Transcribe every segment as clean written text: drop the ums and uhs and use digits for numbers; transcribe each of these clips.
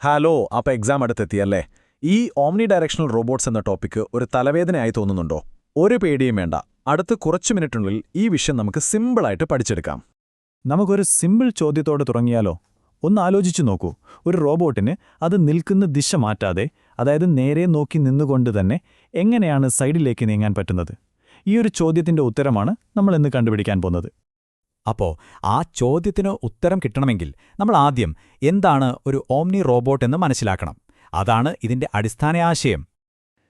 Hello, അപ്പോൾ exam അടുത്തെത്തിയല്ലേ? ഈ omni directional robots എന്ന ടോപ്പിക്ക് ഒരു തലവേദനയായി തോന്നുന്നുണ്ടോ? ഒരു പേടിയും വേണ്ട. അടുത്ത കുറച്ചു മിനിറ്റിനുള്ളിൽ ഈ വിഷയം നമുക്ക് സിമ്പിളായിട്ട് പഠിച്ചെടുക്കാം. നമുക്കൊരു സിമ്പിൾ ചോദ്യത്തോടെ തുടങ്ങിയാലോ? ഒന്ന് ആലോചിച്ചു നോക്കൂ. ഒരു റോബോട്ടിന് അത് നിൽക്കുന്ന ദിശ മാറ്റാതെ, അതായത് നേരെ നോക്കി നിന്നുകൊണ്ട് തന്നെ എങ്ങനെയാണ് സൈഡിലേക്ക് നീങ്ങാൻ പറ്റുന്നത്? ഈ ഒരു ചോദ്യത്തിന്റെ ഉത്തരമാണ് നമ്മൾ ഇന്ന് കണ്ടുപിടിക്കാൻ പോകുന്നത്. അപ്പോൾ ആ ചോദ്യത്തിന് ഉത്തരം കിട്ടണമെങ്കിൽ നമ്മൾ ആദ്യം എന്താണ് ഒരു ഓംനി റോബോട്ട് എന്ന് മനസ്സിലാക്കണം. അതാണ് ഇതിന്റെ അടിസ്ഥാന ആശയം.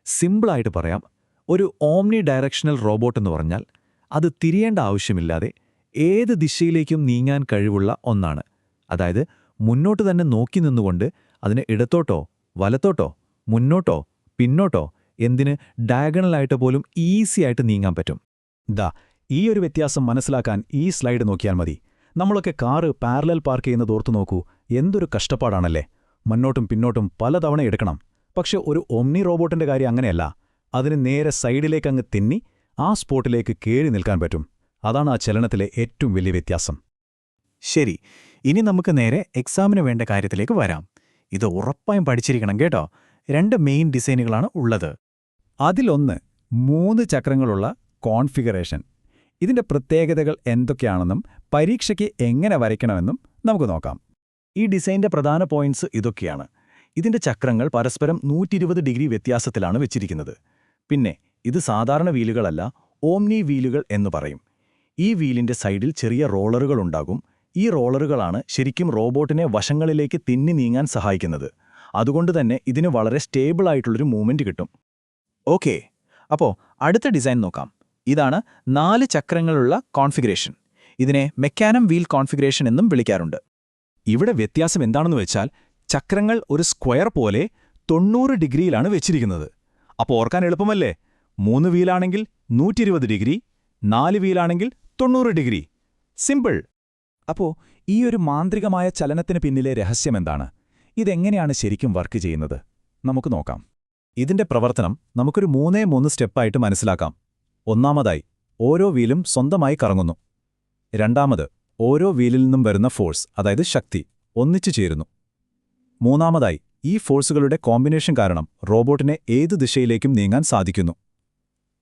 സിമ്പിളായിട്ട് പറയാം, ഒരു ഓംനി ഡയറക്ഷണൽ റോബോട്ട് എന്ന് പറഞ്ഞാൽ അത് തിരിയേണ്ട ആവശ്യമില്ലാതെ ഏത് ദിശയിലേക്കും നീങ്ങാൻ കഴിവുള്ള ഒന്നാണ്. അതായത് മുന്നോട്ട് തന്നെ നോക്കി നിന്നുകൊണ്ട് അതിന് ഇടത്തോട്ടോ വലത്തോട്ടോ മുന്നോട്ടോ പിന്നോട്ടോ എന്തിന് ഡയഗണലായിട്ട് പോലും ഈസിയായിട്ട് നീങ്ങാൻ പറ്റും. ഈ ഒരു വ്യത്യാസം മനസ്സിലാക്കാൻ ഈ സ്ലൈഡ് നോക്കിയാൽ മതി. നമ്മളൊക്കെ കാറ് പാരലൽ പാർക്ക് ചെയ്യുന്നത് ഓർത്തു നോക്കൂ. എന്തൊരു കഷ്ടപ്പാടാണല്ലേ! മുന്നോട്ടും പിന്നോട്ടും പലതവണ എടുക്കണം. പക്ഷെ ഒരു ഓംനി റോബോട്ടിന്റെ കാര്യം അങ്ങനെയല്ല. അതിന് നേരെ സൈഡിലേക്കങ്ങ് തിന്നി ആ സ്പോട്ടിലേക്ക് കേറി നിൽക്കാൻ പറ്റും. അതാണ് ആ ചലനത്തിലെ ഏറ്റവും വലിയ വ്യത്യാസം. ശരി, ഇനി നമുക്ക് നേരെ എക്സാമിന് വേണ്ട കാര്യത്തിലേക്ക് വരാം. ഇത് ഉറപ്പായും പഠിച്ചിരിക്കണം കേട്ടോ. 2 മെയിൻ ഡിസൈനുകളാണ് ഉള്ളത്. അതിലൊന്ന് 3 ചക്രങ്ങളുള്ള കോൺഫിഗറേഷൻ. ഇതിന്റെ പ്രത്യേകതകൾ എന്തൊക്കെയാണെന്നും പരീക്ഷയ്ക്ക് എങ്ങനെ വരയ്ക്കണമെന്നും നമുക്ക് നോക്കാം. ഈ ഡിസൈൻ്റെ പ്രധാന പോയിന്റ്സ് ഇതൊക്കെയാണ്. ഇതിന്റെ ചക്രങ്ങൾ പരസ്പരം 120 ഡിഗ്രി വ്യത്യാസത്തിലാണ് വെച്ചിരിക്കുന്നത്. പിന്നെ ഇത് സാധാരണ വീലുകളല്ല, ഓംനി വീലുകൾ എന്ന് പറയും. ഈ വീലിന്റെ സൈഡിൽ ചെറിയ റോളറുകളുണ്ടാകും. ഈ റോളറുകളാണ് ശരിക്കും റോബോട്ടിനെ വശങ്ങളിലേക്ക് തിന്നി നീങ്ങാൻ സഹായിക്കുന്നത്. അതുകൊണ്ടുതന്നെ ഇതിന് വളരെ സ്റ്റേബിളായിട്ടുള്ളൊരു മൂവ്മെന്റ് കിട്ടും. ഓക്കെ, അപ്പോൾ അടുത്ത ഡിസൈൻ നോക്കാം. ഇതാണ് 4 ചക്രങ്ങളുള്ള കോൺഫിഗറേഷൻ. ഇതിനെ മെക്കാനം വീൽ കോൺഫിഗറേഷൻ എന്നും വിളിക്കാറുണ്ട്. ഇവിടെ വ്യത്യാസം എന്താണെന്ന് വെച്ചാൽ ചക്രങ്ങൾ ഒരു സ്ക്വയർ പോലെ 90 ഡിഗ്രിയിലാണ് വെച്ചിരിക്കുന്നത്. അപ്പോൾ ഓർക്കാൻ എളുപ്പമല്ലേ? 3 വീലാണെങ്കിൽ 120 ഡിഗ്രി, 4 വീലാണെങ്കിൽ 90 ഡിഗ്രി. സിമ്പിൾ. അപ്പോൾ ഈ ഒരു മാന്ത്രികമായ ചലനത്തിന് പിന്നിലെ രഹസ്യമെന്താണ്? ഇതെങ്ങനെയാണ് ശരിക്കും വർക്ക് ചെയ്യുന്നത്? നമുക്ക് നോക്കാം. ഇതിന്റെ പ്രവർത്തനം നമുക്കൊരു 3 സ്റ്റെപ്പായിട്ട് മനസ്സിലാക്കാം. ഒന്നാമതായി, ഓരോ വീലും സ്വന്തമായി കറങ്ങുന്നു. രണ്ടാമത്, ഓരോ വീലിൽ നിന്നും വരുന്ന ഫോഴ്സ്, അതായത് ശക്തി, ഒന്നിച്ചു ചേരുന്നു. മൂന്നാമതായി, ഈ ഫോഴ്സുകളുടെ കോമ്പിനേഷൻ കാരണം റോബോട്ടിനെ ഏതു ദിശയിലേക്കും നീങ്ങാൻ സാധിക്കുന്നു.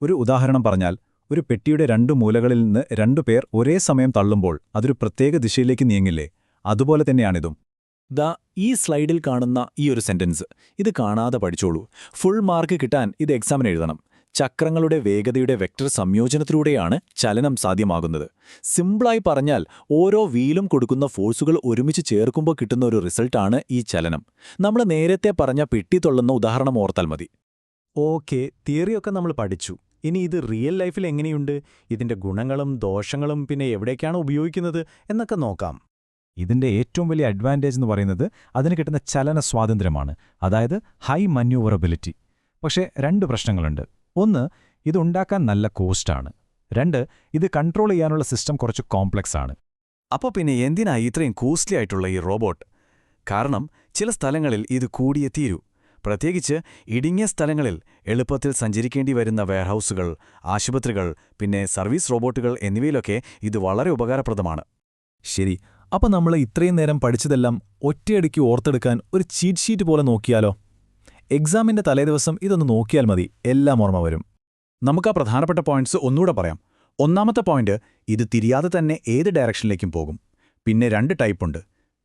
ഒരു ഉദാഹരണം പറഞ്ഞാൽ, ഒരു പെട്ടിയുടെ 2 മൂലകളിൽ നിന്ന് 2 പേർ ഒരേ സമയം തള്ളുമ്പോൾ അതൊരു പ്രത്യേക ദിശയിലേക്ക് നീങ്ങില്ലേ? അതുപോലെ തന്നെയാണിതും. ഈ സ്ലൈഡിൽ കാണുന്ന ഈ ഒരു സെന്റൻസ് ഇത് കാണാതെ പഠിച്ചോളൂ. ഫുൾ മാർക്ക് കിട്ടാൻ ഇത് എക്സാമിന് എഴുതണം. ചക്രങ്ങളുടെ വേഗതയുടെ വെക്ടർ സംയോജനത്തിലൂടെയാണ് ചലനം സാധ്യമാകുന്നത്. സിമ്പിളായി പറഞ്ഞാൽ, ഓരോ വീലും കൊടുക്കുന്ന ഫോഴ്സുകൾ ഒരുമിച്ച് ചേർക്കുമ്പോൾ കിട്ടുന്ന ഒരു റിസൾട്ടാണ് ഈ ചലനം. നമ്മൾ നേരത്തെ പറഞ്ഞ പെട്ടി തൊള്ളുന്ന ഉദാഹരണം ഓർത്താൽ മതി. ഓക്കെ, തിയറിയൊക്കെ നമ്മൾ പഠിച്ചു. ഇനി ഇത് റിയൽ ലൈഫിൽ എങ്ങനെയുണ്ട്? ഇതിന്റെ ഗുണങ്ങളും ദോഷങ്ങളും പിന്നെ എവിടേക്കാണ് ഉപയോഗിക്കുന്നത് എന്നൊക്കെ നോക്കാം. ഇതിന്റെ ഏറ്റവും വലിയ അഡ്വാൻറ്റേജ് എന്ന് പറയുന്നത് അതിന് കിട്ടുന്ന ചലന സ്വാതന്ത്ര്യമാണ്, അതായത് ഹൈ മന്യൂവറബിലിറ്റി. പക്ഷേ 2 പ്രശ്നങ്ങളുണ്ട്. ഒന്ന്, ഇതുണ്ടാക്കാൻ നല്ല കോസ്റ്റാണ്. 2, ഇത് കൺട്രോൾ ചെയ്യാനുള്ള സിസ്റ്റം കുറച്ച് കോംപ്ലക്സ് ആണ്. അപ്പോൾ പിന്നെ എന്തിനാ ഇത്രയും കോസ്റ്റ്ലി ആയിട്ടുള്ള ഈ റോബോട്ട്? കാരണം ചില സ്ഥലങ്ങളിൽ ഇത് കൂടിയേ തീരൂ. പ്രത്യേകിച്ച് ഇടുങ്ങിയ സ്ഥലങ്ങളിൽ എളുപ്പത്തിൽ സഞ്ചരിക്കേണ്ടി വരുന്ന വെയർഹൗസുകൾ, ആശുപത്രികൾ, പിന്നെ സർവീസ് റോബോട്ടുകൾ എന്നിവയിലൊക്കെ ഇത് വളരെ ഉപകാരപ്രദമാണ്. ശരി, അപ്പോൾ നമ്മൾ ഇത്രയും നേരം പഠിച്ചതെല്ലാം ഒറ്റയടിക്ക് ഓർത്തെടുക്കാൻ ഒരു ചീറ്റ് ഷീറ്റ് പോലെ നോക്കിയാലോ? എക്സാമിന്റെ തലേദിവസം ഇതൊന്ന് നോക്കിയാൽ മതി, എല്ലാം ഓർമ്മ വരും. നമുക്ക് ആ പ്രധാനപ്പെട്ട പോയിന്റ്സ് ഒന്നുകൂടെ പറയാം. ഒന്നാമത്തെ പോയിന്റ്, ഇത് തിരിയാതെ തന്നെ ഏത് ഡയറക്ഷനിലേക്കും പോകും. പിന്നെ 2 ടൈപ്പുണ്ട്.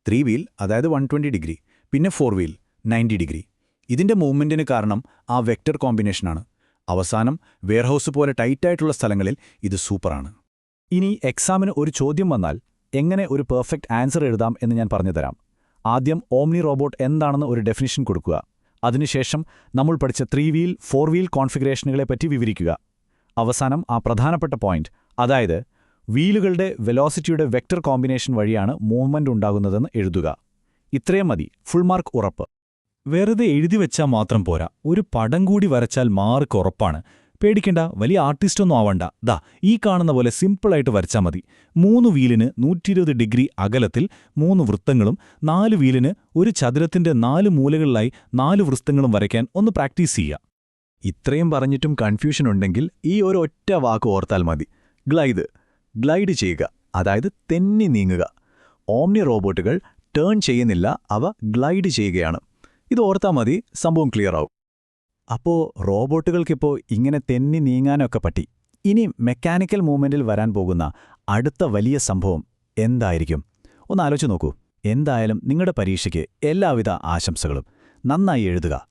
3 വീൽ, അതായത് 120 ഡിഗ്രി, പിന്നെ 4 വീൽ 90 ഡിഗ്രി. ഇതിന്റെ മൂവ്മെന്റിന് കാരണം ആ വെക്ടർ കോമ്പിനേഷനാണ്. അവസാനം വെയർഹൗസ് പോലെ ടൈറ്റായിട്ടുള്ള സ്ഥലങ്ങളിൽ ഇത് സൂപ്പറാണ്. ഇനി എക്സാമിന് ഒരു ചോദ്യം വന്നാൽ എങ്ങനെ ഒരു പെർഫെക്റ്റ് ആൻസർ എഴുതാം എന്ന് ഞാൻ പറഞ്ഞുതരാം. ആദ്യം ഓംനി റോബോട്ട് എന്താണെന്ന് ഒരു ഡെഫിനിഷൻ കൊടുക്കുക. അതിനുശേഷം നമ്മൾ പഠിച്ച 3 വീൽ 4 വീൽ കോൺഫിഗറേഷനുകളെപ്പറ്റി വിവരിക്കുക. അവസാനം ആ പ്രധാനപ്പെട്ട പോയിന്റ്, അതായത് വീലുകളുടെ വെലോസിറ്റിയുടെ വെക്ടർ കോമ്പിനേഷൻ വഴിയാണ് മൂവ്മെന്റ് ഉണ്ടാകുന്നതെന്ന് എഴുതുക. ഇത്രയും മതി, ഫുൾ മാർക്ക് ഉറപ്പ്. വെറുതെ എഴുതി വെച്ചാൽ മാത്രം പോരാ, ഒരു പടം കൂടി വരച്ചാൽ മാർക്ക് ഉറപ്പാണ്. പേടിക്കണ്ട, വലിയ ആർട്ടിസ്റ്റൊന്നും ആവണ്ട. ഈ കാണുന്ന പോലെ സിമ്പിളായിട്ട് വരച്ചാൽ മതി. 3 വീലിന് 120 ഡിഗ്രി അകലത്തിൽ 3 വൃത്തങ്ങളും 4 വീലിന് ഒരു ചതുരത്തിന്റെ 4 മൂലകളിലായി 4 വൃത്തങ്ങളും വരയ്ക്കാൻ ഒന്ന് പ്രാക്ടീസ് ചെയ്യുക. ഇത്രയും പറഞ്ഞിട്ടും കൺഫ്യൂഷൻ ഉണ്ടെങ്കിൽ ഈ ഒരു ഒറ്റ വാക്ക് ഓർത്താൽ മതി: ഗ്ലൈഡ് ചെയ്യുക, അതായത് തെന്നി നീങ്ങുക. ഓംനി റോബോട്ടുകൾ ടേൺ ചെയ്യുന്നില്ല, അവ ഗ്ലൈഡ് ചെയ്യുകയാണ്. ഇത് ഓർത്താൽ മതി, സംഭവം ക്ലിയർ ആവും. അപ്പോ റോബോട്ടുകൾക്കിപ്പോ ഇങ്ങനെ തെന്നി നീങ്ങാനൊക്കെ പറ്റി. ഇനി മെക്കാനിക്കൽ മൂവ്മെന്റിൽ വരാൻ പോകുന്ന അടുത്ത വലിയ സംഭവം എന്തായിരിക്കും? ഒന്ന് ആലോചിച്ച് നോക്കൂ. എന്തായാലും നിങ്ങളുടെ പരീക്ഷയ്ക്ക് എല്ലാവിധ ആശംസകളും. നന്നായി എഴുതുക.